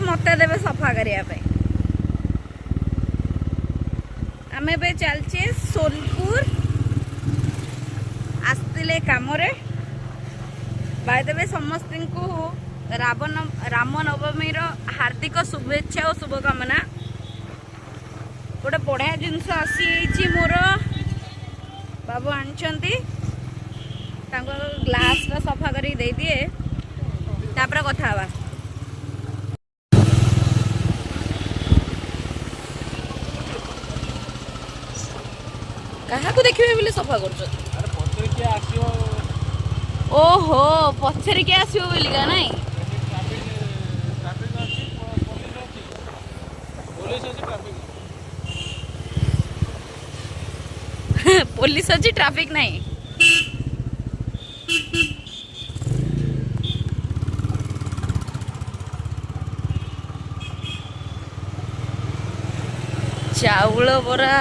मत देवे सफा करने। आम ए चलचे सोनपुर आसते कम बायदेवे समस्त को राम नवमी हार्दिक शुभेच्छा और शुभकामना। गोटे बढ़िया जिनस आसी मोर बाबू आनी ग्लास सफा कर दे दिए तापर कथा हवा। क्या देखिए बोले सफा कर ओहो पछरे किए आसो बोलिका नाई पुलिस अच्छी ट्रैफिक नहीं। चाउल बरा